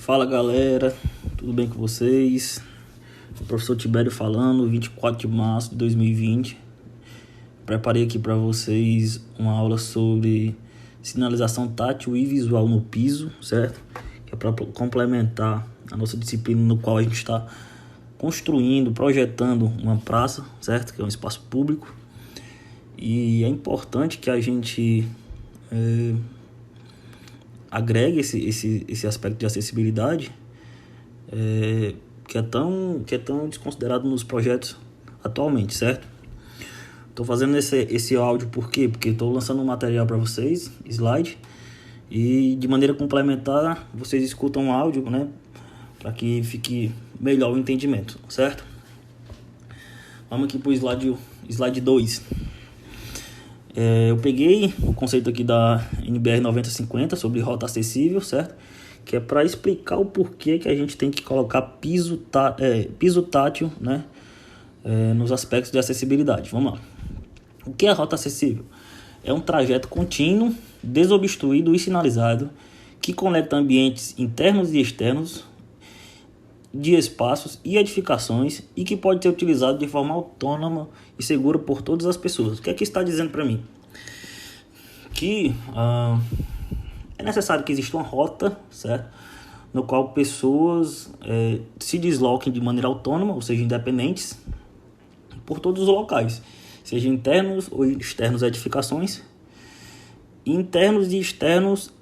Fala galera, tudo bem com vocês? O professor Tibério falando, 24 de março de 2020. Preparei aqui para vocês uma aula sobre sinalização tátil e visual no piso, certo? Que é para complementar a nossa disciplina no qual a gente está construindo, projetando uma praça, certo? Que é um espaço público. E é importante que a gente agregue esse aspecto de acessibilidade que é tão desconsiderado nos projetos atualmente, certo? Estou fazendo esse áudio por quê? Porque estou lançando um material para vocês, slide, e de maneira complementar vocês escutam um áudio, né? Para que fique melhor o entendimento, certo? Vamos aqui para o slide 2. Eu peguei o conceito aqui da NBR 9050 sobre rota acessível, certo? Que é para explicar o porquê que a gente tem que colocar piso tátil, né? Nos aspectos de acessibilidade. Vamos lá. O que é a rota acessível? É um trajeto contínuo, desobstruído e sinalizado que conecta ambientes internos e externos de espaços e edificações e que pode ser utilizado de forma autônoma e segura por todas as pessoas. O que é que está dizendo para mim? Que é necessário que exista uma rota, certo? No qual pessoas se desloquem de maneira autônoma, ou seja, independentes, por todos os locais, seja internos ou externos edificações, internos e externos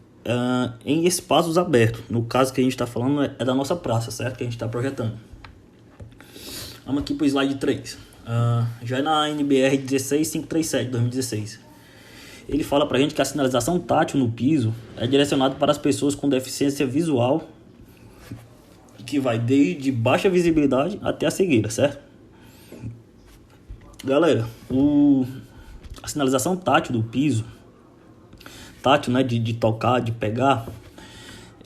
em espaços abertos. No caso que a gente está falando é da nossa praça, certo? Que a gente está projetando. Vamos aqui para o slide 3. Já é na NBR 16537 de 2016. Ele fala para a gente que a sinalização tátil no piso é direcionada para as pessoas com deficiência visual, que vai desde baixa visibilidade até a cegueira, certo? Galera, a sinalização tátil do piso, tátil, né, de tocar, de pegar,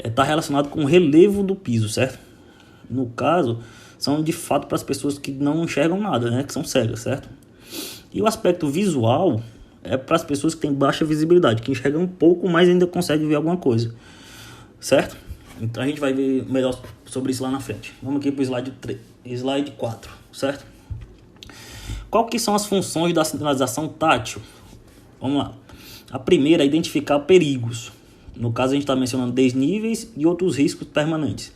está relacionado com o relevo do piso, certo? No caso, são de fato para as pessoas que não enxergam nada, né, que são cegas, certo? E o aspecto visual é para as pessoas que têm baixa visibilidade, que enxergam um pouco, mas ainda conseguem ver alguma coisa, certo? Então a gente vai ver melhor sobre isso lá na frente. Vamos aqui para o slide 4, certo? Qual que são as funções da sinalização tátil? Vamos lá. A primeira é identificar perigos. No caso, a gente está mencionando desníveis e outros riscos permanentes.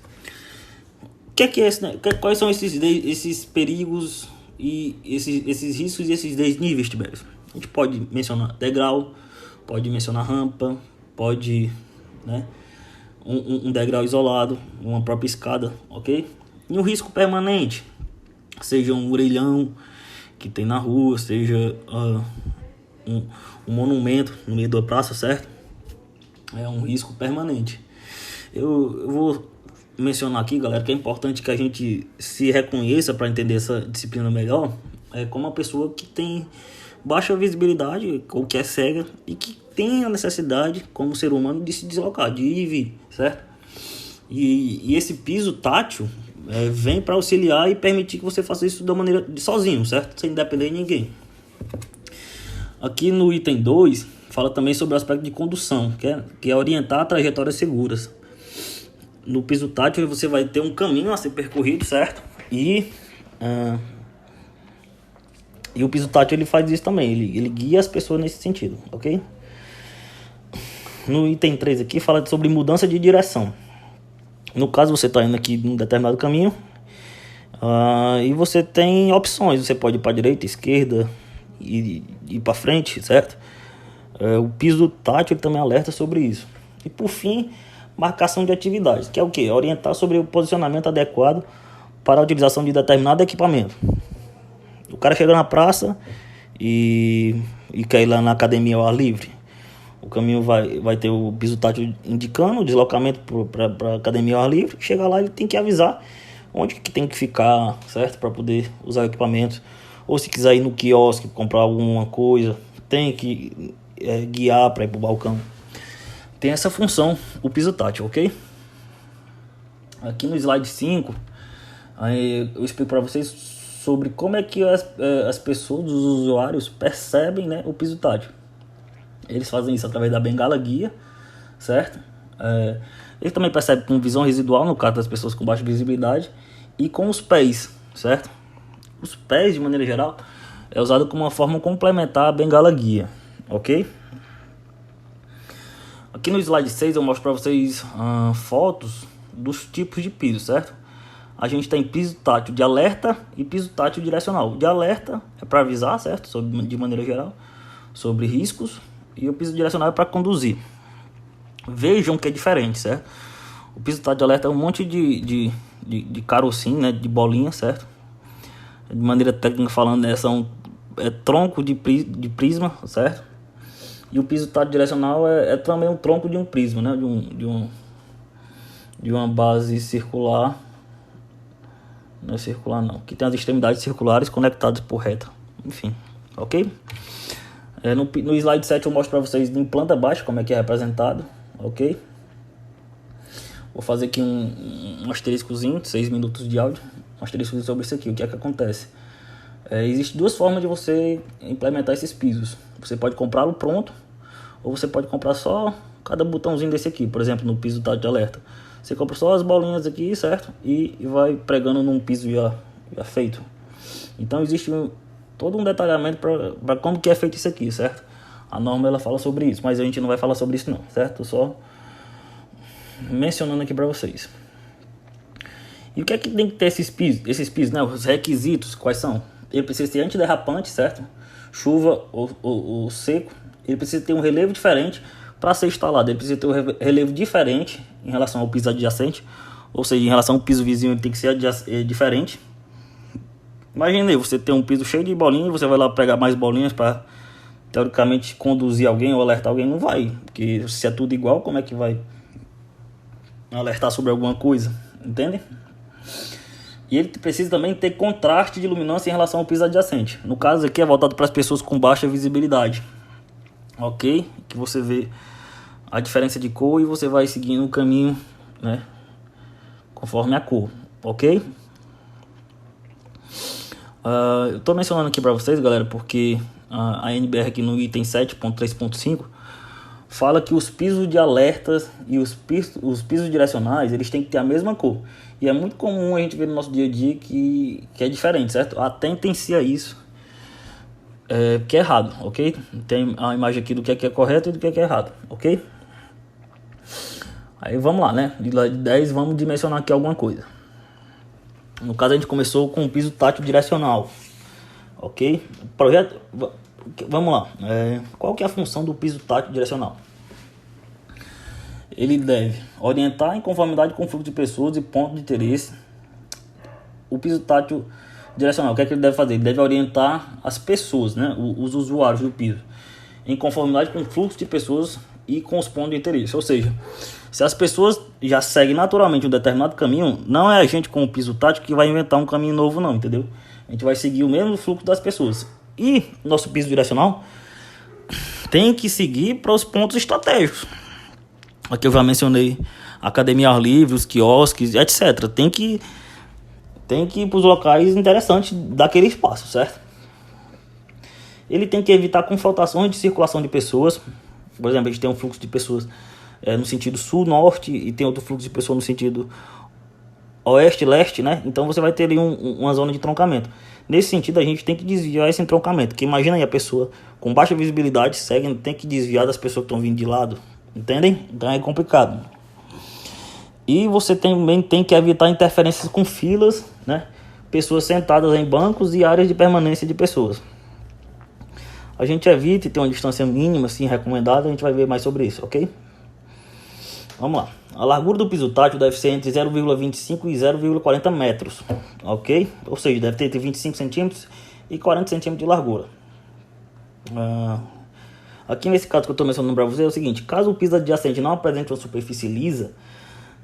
O que é quais são esses perigos e esses riscos e esses desníveis, Tibério? A gente pode mencionar degrau, pode mencionar rampa, pode, né, um degrau isolado, uma própria escada, ok? E um risco permanente, seja um orelhão que tem na rua, seja um monumento no meio da praça, certo? É um risco permanente. Eu vou mencionar aqui, galera, que é importante que a gente se reconheça para entender essa disciplina melhor, como uma pessoa que tem baixa visibilidade ou que é cega e que tem a necessidade, como ser humano, de se deslocar, de ir e vir, certo? E esse piso tátil vem para auxiliar e permitir que você faça isso da maneira sozinho, certo? Sem depender de ninguém. Aqui no item 2, fala também sobre o aspecto de condução, que é orientar trajetórias seguras. No piso tátil você vai ter um caminho a ser percorrido, certo? E o piso tátil ele faz isso também, ele guia as pessoas nesse sentido, ok? No item 3 aqui fala sobre mudança de direção. No caso, você está indo aqui num determinado caminho e você tem opções. Você pode ir para a direita, esquerda e ir para frente, certo? O piso tátil ele também alerta sobre isso. E por fim, marcação de atividades, que é o quê? Orientar sobre o posicionamento adequado para a utilização de determinado equipamento. O cara chega na praça e quer ir lá na academia ao ar livre. O caminho vai ter o piso tátil indicando o deslocamento para a academia ao ar livre. Chega lá, ele tem que avisar onde que tem que ficar, certo? Para poder usar o equipamento. Ou se quiser ir no quiosque comprar alguma coisa, tem que guiar para ir para o balcão. Tem essa função, o piso tátil, ok? Aqui no slide 5, eu explico para vocês sobre como é que as pessoas, os usuários, percebem, né, o piso tátil. Eles fazem isso através da bengala guia, certo? Ele também percebe com visão residual, no caso das pessoas com baixa visibilidade, e com os pés, certo? Os pés, de maneira geral, é usado como uma forma complementar à bengala guia, ok? Aqui no slide 6 eu mostro para vocês fotos dos tipos de piso, certo? A gente tem piso tátil de alerta e piso tátil direcional. De alerta é para avisar, certo? De maneira geral, sobre riscos. E o piso direcional é para conduzir. Vejam que é diferente, certo? O piso tátil de alerta é um monte de carocinho, né? De bolinha, certo? De maneira técnica falando, né? É tronco de prisma, certo? E o piso tátil direcional é também um tronco de um prisma, né? De uma base circular. Não é circular não, que tem as extremidades circulares conectadas por reta. Enfim, ok? No slide 7 eu mostro para vocês em planta baixa como é que é representado, ok? Vou fazer aqui um asteriscozinho, 6 minutos de áudio, um asteriscozinho sobre isso aqui. O que é que acontece? Existem duas formas de você implementar esses pisos. Você pode comprá-lo pronto, ou você pode comprar só cada botãozinho desse aqui. Por exemplo, no piso tátil de alerta, você compra só as bolinhas aqui, certo? E vai pregando num piso já feito. Então existe todo um detalhamento para como que é feito isso aqui, certo? A norma ela fala sobre isso, mas a gente não vai falar sobre isso não, certo? Tô só mencionando aqui para vocês. E o que é que tem que ter esses pisos, né? Os requisitos, quais são? Ele precisa ser antiderrapante, certo? Chuva ou seco. Ele precisa ter um relevo diferente para ser instalado. Ele precisa ter um relevo diferente em relação ao piso adjacente. Ou seja, em relação ao piso vizinho, ele tem que ser diferente. Imagine você ter um piso cheio de bolinhas, você vai lá pegar mais bolinhas para, teoricamente, conduzir alguém ou alertar alguém. Não vai, porque se é tudo igual, como é que vai alertar sobre alguma coisa? Entende? E ele precisa também ter contraste de luminância em relação ao piso adjacente. No caso aqui é voltado para as pessoas com baixa visibilidade. Ok? Que você vê a diferença de cor e você vai seguindo o caminho, né? Conforme a cor. Ok? Eu estou mencionando aqui para vocês, galera, porque a NBR aqui no item 7.3.5 fala que os pisos de alertas e os pisos direcionais, eles têm que ter a mesma cor. E é muito comum a gente ver no nosso dia a dia que é diferente, certo? Atentem-se a isso, que é errado, ok? Tem a imagem aqui do que é correto e do que é errado, ok? Aí vamos lá, né? De 10 vamos dimensionar aqui alguma coisa. No caso a gente começou com o piso tátil direcional, ok? Projeto, vamos lá. Qual que é a função do piso tátil direcional? Ele deve orientar em conformidade com o fluxo de pessoas e ponto de interesse. O piso tátil direcional, o que é que ele deve fazer? Ele deve orientar as pessoas, né? Os usuários do piso, em conformidade com o fluxo de pessoas e com os pontos de interesse. Ou seja, se as pessoas já seguem naturalmente um determinado caminho, não é a gente com o piso tátil que vai inventar um caminho novo não, entendeu? A gente vai seguir o mesmo fluxo das pessoas. E nosso piso direcional tem que seguir para os pontos estratégicos. Aqui eu já mencionei academia ar livre, os quiosques, etc. Tem que ir para os locais interessantes daquele espaço, certo? Ele tem que evitar confrontações de circulação de pessoas. Por exemplo, a gente tem um fluxo de pessoas no sentido sul-norte e tem outro fluxo de pessoas no sentido oeste-leste, né? Então você vai ter ali uma zona de entroncamento. Nesse sentido, a gente tem que desviar esse entroncamento. Que imagina aí a pessoa com baixa visibilidade segue, tem que desviar das pessoas que estão vindo de lado. Entendem? Então é complicado. E você também tem que evitar interferências com filas, né? Pessoas sentadas em bancos e áreas de permanência de pessoas. A gente evita e tem uma distância mínima, assim, recomendada. A gente vai ver mais sobre isso, ok? Vamos lá. A largura do piso tátil deve ser entre 0,25 e 0,40 metros, ok? Ou seja, deve ter entre 25 centímetros e 40 centímetros de largura. Aqui nesse caso que eu estou mencionando para você é o seguinte: caso o piso adjacente não apresente uma superfície lisa,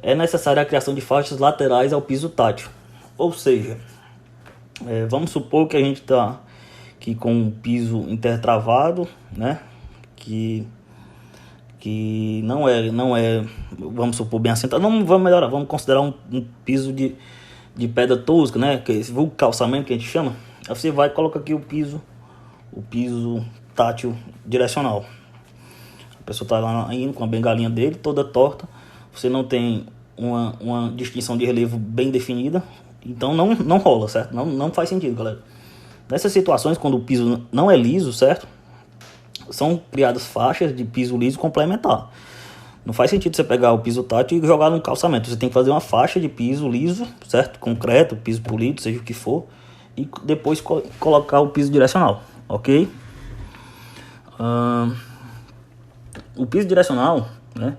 é necessária a criação de faixas laterais ao piso tátil. Ou seja, vamos supor que a gente está aqui com um piso intertravado, né? Que não é, vamos supor, bem assentado. Vamos melhorar, vamos considerar um piso de pedra tosca, né? Que é esse vulgo calçamento que a gente chama. Aí você vai e coloca aqui o piso tátil direcional. A pessoa está lá indo com a bengalinha dele toda torta. você não tem uma distinção de relevo bem definida, então não rola, certo? Não faz sentido, galera. Nessas situações, quando o piso não é liso, certo? São criadas faixas de piso liso complementar. Não faz sentido você pegar o piso tátil e jogar no calçamento. Você tem que fazer uma faixa de piso liso, certo? Concreto, piso polido, seja o que for. E depois colocar o piso direcional, ok? O piso direcional, né?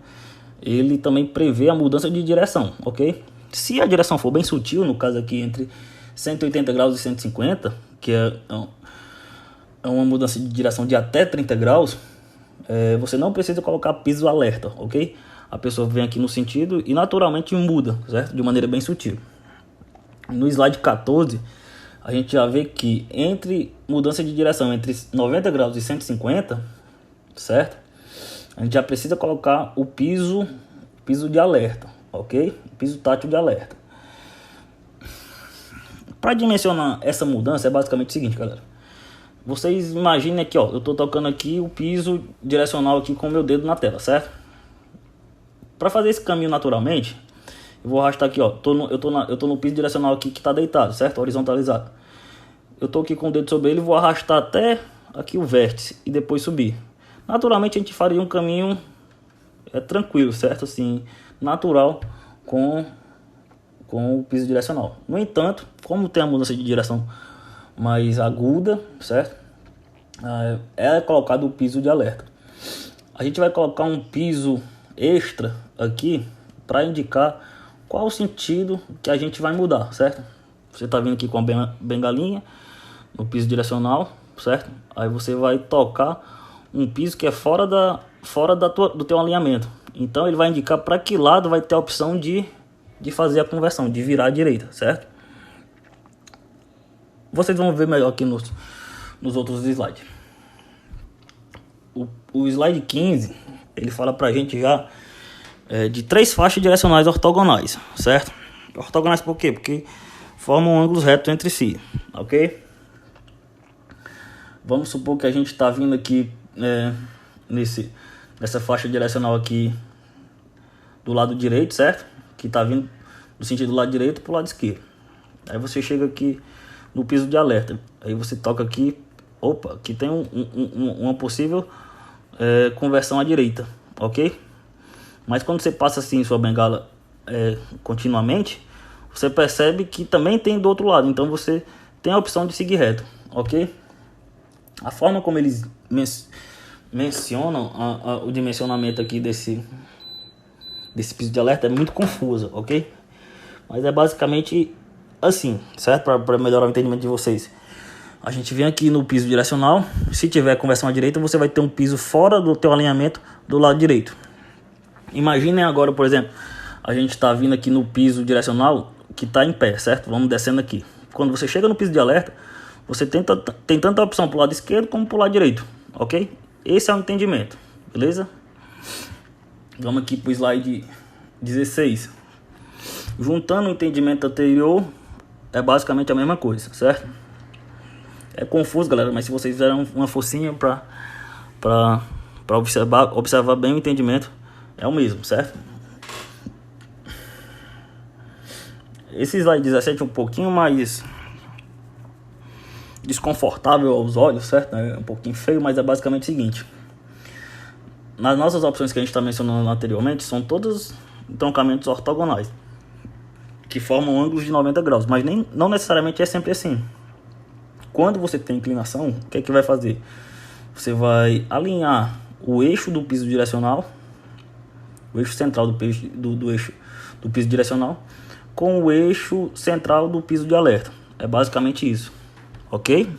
Ele também prevê a mudança de direção, ok? Se a direção for bem sutil, no caso aqui entre 180 graus e 150, que é uma mudança de direção de até 30 graus, você não precisa colocar piso alerta, ok? A pessoa vem aqui no sentido e naturalmente muda, certo? De maneira bem sutil. No slide 14, a gente já vê que entre mudança de direção entre 90 graus e 150, certo? A gente já precisa colocar o piso de alerta, ok? Piso tátil de alerta. Para dimensionar essa mudança é basicamente o seguinte, galera. Vocês imaginem aqui, ó, eu tô tocando aqui o piso direcional aqui com o meu dedo na tela, certo? Para fazer esse caminho naturalmente, eu vou arrastar aqui, ó, eu tô no piso direcional aqui que tá deitado, certo? Horizontalizado. Eu tô aqui com o dedo sobre ele e vou arrastar até aqui o vértice e depois subir. Naturalmente a gente faria um caminho tranquilo, certo? Assim, natural com o piso direcional. No entanto, como tem a mudança de direção mais aguda, certo? É colocado o piso de alerta. A gente vai colocar um piso extra aqui para indicar qual o sentido que a gente vai mudar, certo? Você tá vindo aqui com a bengalinha no piso direcional, certo? Aí você vai tocar um piso que é fora do teu alinhamento. Então ele vai indicar para que lado vai ter a opção de fazer a conversão, de virar à direita, certo? Vocês vão ver melhor aqui nos outros slides. O slide 15, ele fala pra gente já de 3 faixas direcionais ortogonais, certo? Ortogonais por quê? Porque formam ângulos retos entre si, ok? Vamos supor que a gente está vindo aqui nessa faixa direcional aqui do lado direito, certo? Que está vindo do sentido do lado direito para o lado esquerdo. Aí você chega aqui no piso de alerta. Aí você toca aqui, opa, aqui tem uma possível conversão à direita, ok? Mas quando você passa assim sua bengala continuamente, você percebe que também tem do outro lado. Então você tem a opção de seguir reto, ok? A forma como eles mencionam o dimensionamento aqui desse piso de alerta é muito confusa, ok? Mas é basicamente assim, certo? Para melhorar o entendimento de vocês. A gente vem aqui no piso direcional. Se tiver conversão à direita, você vai ter um piso fora do teu alinhamento do lado direito. Imaginem agora, por exemplo, a gente está vindo aqui no piso direcional que está em pé, certo? Vamos descendo aqui. Quando você chega no piso de alerta, você tem tanta opção para o lado esquerdo como para o lado direito, ok? Esse é o entendimento, beleza? Vamos aqui para o slide 16. Juntando o entendimento anterior, é basicamente a mesma coisa, certo? É confuso, galera, mas se vocês fizeram uma forcinha para observar bem o entendimento, é o mesmo, certo? Esse slide 17 é um pouquinho mais desconfortável aos olhos, certo? É um pouquinho feio, mas é basicamente o seguinte. Nas nossas opções que a gente está mencionando anteriormente, são todos entroncamentos ortogonais, que formam ângulos de 90 graus, mas não necessariamente é sempre assim. Quando você tem inclinação, o que é que vai fazer? Você vai alinhar o eixo do piso direcional, o eixo central do eixo do piso direcional, com o eixo central do piso de alerta. É basicamente isso, ok?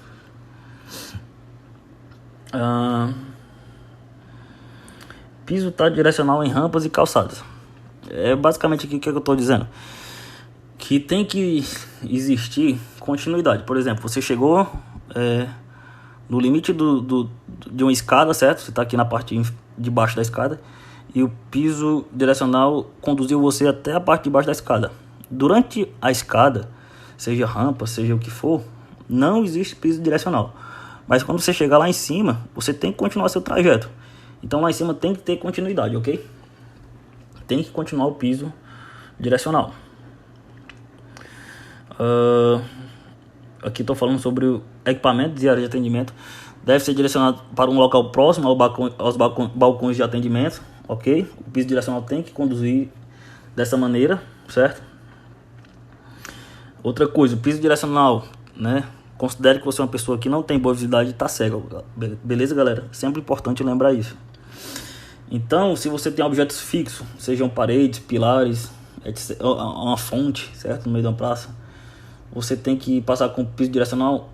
Piso tá direcional em rampas e calçadas. É basicamente aqui que eu estou dizendo. Que tem que existir continuidade. Por exemplo, você chegou no limite de uma escada, certo? Você está aqui na parte de baixo da escada e o piso direcional conduziu você até a parte de baixo da escada. Durante a escada, seja rampa, seja o que for, não existe piso direcional. Mas quando você chegar lá em cima, você tem que continuar seu trajeto. Então lá em cima tem que ter continuidade, ok? tem que continuar o piso direcional. Aqui estou falando sobre o equipamento de área de atendimento. Deve ser direcionado para um local próximo aos balcões de atendimento, ok? O piso direcional tem que conduzir dessa maneira, certo? Outra coisa, o piso direcional, né? Considere que você é uma pessoa que não tem boa visibilidade e está cega, beleza, galera? Sempre importante lembrar isso. Então, se você tem objetos fixos, sejam paredes, pilares, etc., uma fonte, certo? No meio de uma praça, você tem que passar com o piso direcional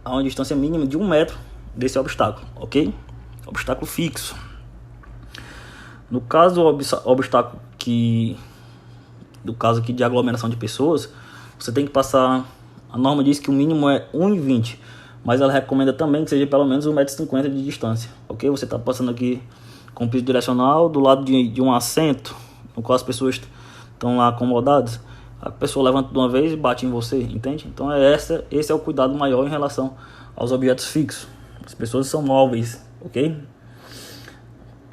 a uma distância mínima de 1 metro desse obstáculo, ok? Obstáculo fixo. No caso, o obstáculo aqui de aglomeração de pessoas, você tem que passar. A norma diz que o mínimo é 1,20, mas ela recomenda também que seja pelo menos 1,50 m de distância, ok? Você está passando aqui com o piso direcional do lado de um assento, no qual as pessoas estão lá acomodadas. A pessoa levanta de uma vez e bate em você, entende? Então esse é o cuidado maior em relação aos objetos fixos. As pessoas são móveis, ok?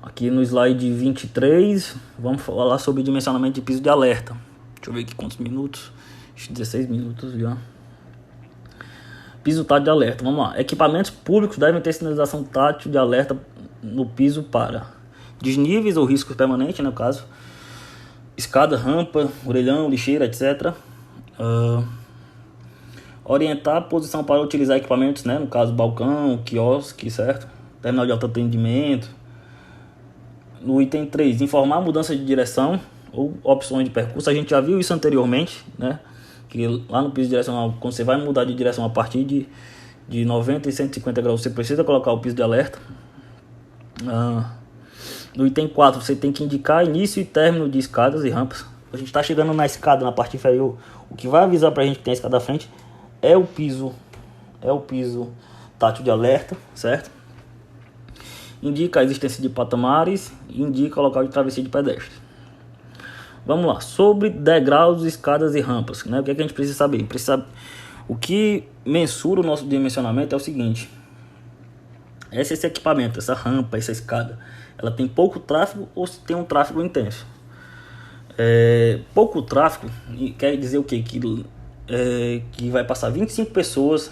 Aqui no slide 23, vamos falar sobre dimensionamento de piso de alerta. Deixa eu ver aqui quantos minutos. 16 minutos já. Piso tátil de alerta, vamos lá. Equipamentos públicos devem ter sinalização tátil de alerta no piso para desníveis ou riscos permanentes, no caso, escada, rampa, orelhão, lixeira, etc. Orientar a posição para utilizar equipamentos, né? No caso, balcão, quiosque, certo? Terminal de autoatendimento. No item 3, informar a mudança de direção ou opções de percurso. A gente já viu isso anteriormente, né? Que lá no piso direcional, quando você vai mudar de direção a partir de 90 e 150 graus, você precisa colocar o piso de alerta. No item 4, você tem que indicar início e término de escadas e rampas. A gente está chegando na escada, na parte inferior. O que vai avisar para a gente que tem a escada à frente é o piso tátil de alerta, certo? Indica a existência de patamares e indica o local de travessia de pedestre. Vamos lá, sobre degraus, escadas e rampas, né? O que é que a gente precisa saber? O que mensura o nosso dimensionamento é o seguinte: esse equipamento, essa rampa, essa escada, ela tem pouco tráfego ou se tem um tráfego intenso? Pouco tráfego quer dizer o quê? Que vai passar 25 pessoas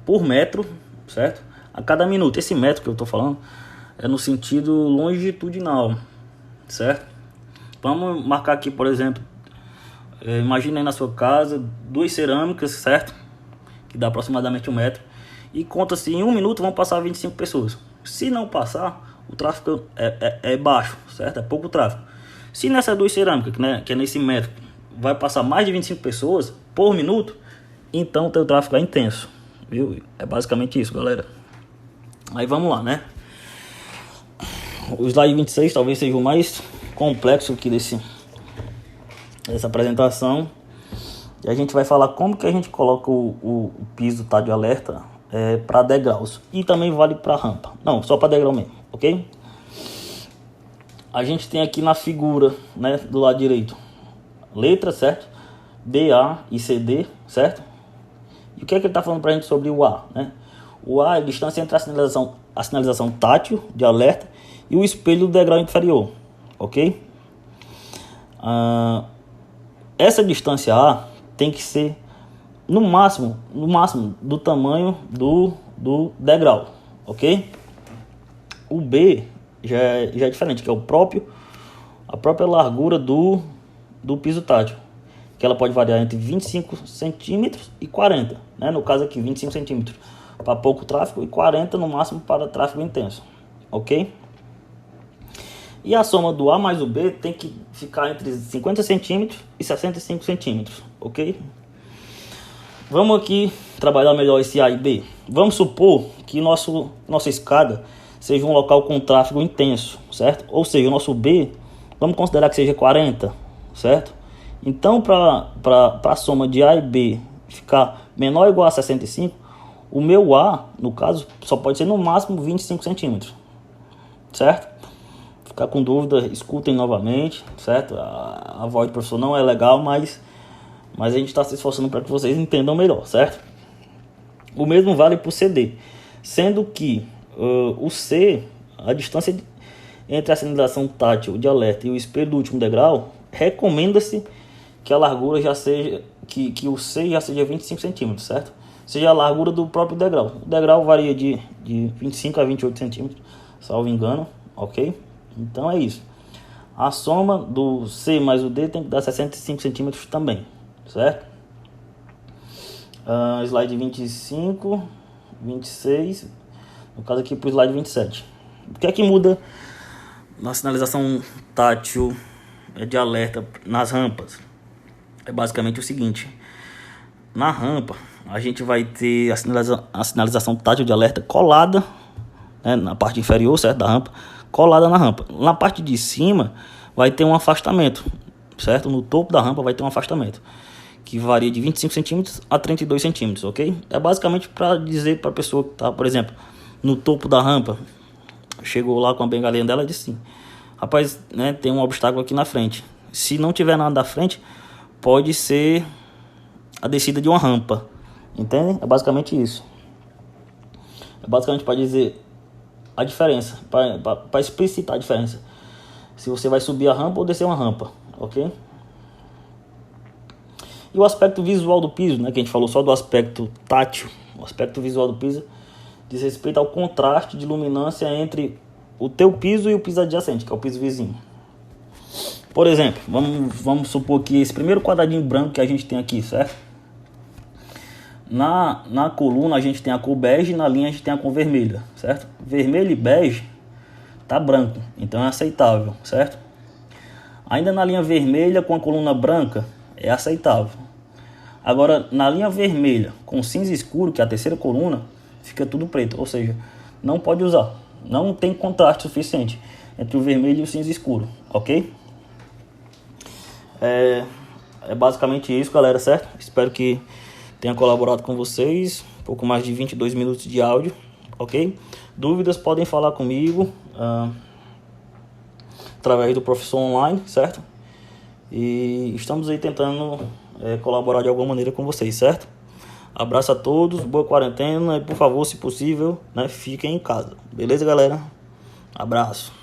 por metro, certo? A cada minuto. Esse metro que eu estou falando é no sentido longitudinal, certo? Vamos marcar aqui, por exemplo, imagine aí na sua casa 2 cerâmicas, certo? Que dá aproximadamente 1 metro. E conta-se em 1 minuto vão passar 25 pessoas. Se não passar, o tráfego é baixo, certo? É pouco tráfego. Se nessas 2 cerâmicas, né, que é nesse metro, vai passar mais de 25 pessoas por minuto, então o teu tráfego é intenso, viu? É basicamente isso, galera. Aí vamos lá, né? O slide 26 talvez seja o mais complexo aqui dessa apresentação. E a gente vai falar como que a gente coloca o piso tátil de alerta para degraus. E também vale para rampa. Não, só para degrau mesmo, ok? A gente tem aqui na figura, né, do lado direito, letra, certo? B, A e C, D, certo? E o que é que ele está falando para a gente sobre o A, né? O A é a distância entre a sinalização tátil de alerta e o espelho do degrau inferior, ok? Essa distância A tem que ser no máximo do tamanho do degrau, ok? O B já é diferente, que é a própria largura do piso tátil, que ela pode variar entre 25 centímetros e 40, né? No caso aqui 25 centímetros para pouco tráfego e 40 no máximo para tráfego intenso, ok? E a soma do A mais o B tem que ficar entre 50 centímetros e 65 centímetros, ok? Vamos aqui trabalhar melhor esse A e B. Vamos supor que nossa escada seja um local com tráfego intenso, certo? Ou seja, o nosso B, vamos considerar que seja 40, certo? Então, para a soma de A e B ficar menor ou igual a 65, o meu A, no caso, só pode ser no máximo 25 centímetros, certo? Ficar com dúvida, escutem novamente, certo? A voz do professor não é legal, mas a gente está se esforçando para que vocês entendam melhor, certo? O mesmo vale para o CD, sendo que o C, a distância entre a sinalização tátil de alerta e o espelho do último degrau, recomenda-se que a largura já seja, que o 6 já seja 25 centímetros, certo? Seja a largura do próprio degrau. O degrau varia de 25 a 28 centímetros, salvo engano, ok? Então é isso. A soma do C mais o D tem que dar 65 centímetros também, certo? Slide 25, 26, no caso aqui para o slide 27. O que é que muda na sinalização tátil de alerta nas rampas? É basicamente o seguinte: na rampa a gente vai ter a sinalização tátil de alerta colada, né, na parte inferior, certo, da rampa, colada na rampa. Na parte de cima vai ter um afastamento, certo? No topo da rampa vai ter um afastamento que varia de 25 centímetros a 32 centímetros, ok? É basicamente para dizer para a pessoa que está, por exemplo, no topo da rampa, chegou lá com a bengalinha dela e disse assim: rapaz, né, tem um obstáculo aqui na frente. Se não tiver nada na frente, pode ser a descida de uma rampa, entende? É basicamente isso. É basicamente para dizer a diferença, para explicitar a diferença, se você vai subir a rampa ou descer uma rampa, ok? E o aspecto visual do piso, né, que a gente falou só do aspecto tátil. O aspecto visual do piso diz respeito ao contraste de luminância entre o teu piso e o piso adjacente, que é o piso vizinho. Por exemplo, vamos supor que esse primeiro quadradinho branco que a gente tem aqui, certo? Na coluna a gente tem a cor bege e na linha a gente tem a cor vermelha, certo? Vermelho e bege tá branco, então é aceitável, certo? Ainda na linha vermelha com a coluna branca é aceitável. Agora na linha vermelha com cinza escuro, que é a terceira coluna, fica tudo preto, ou seja, não pode usar. Não tem contraste suficiente entre o vermelho e o cinza escuro, ok? É basicamente isso, galera, certo? Espero que tenha colaborado com vocês. Pouco mais de 22 minutos de áudio, ok? Dúvidas podem falar comigo através do Professor Online, certo? E estamos aí tentando colaborar de alguma maneira com vocês, certo? Abraço a todos, boa quarentena e por favor, se possível, né, fiquem em casa. Beleza, galera? Abraço.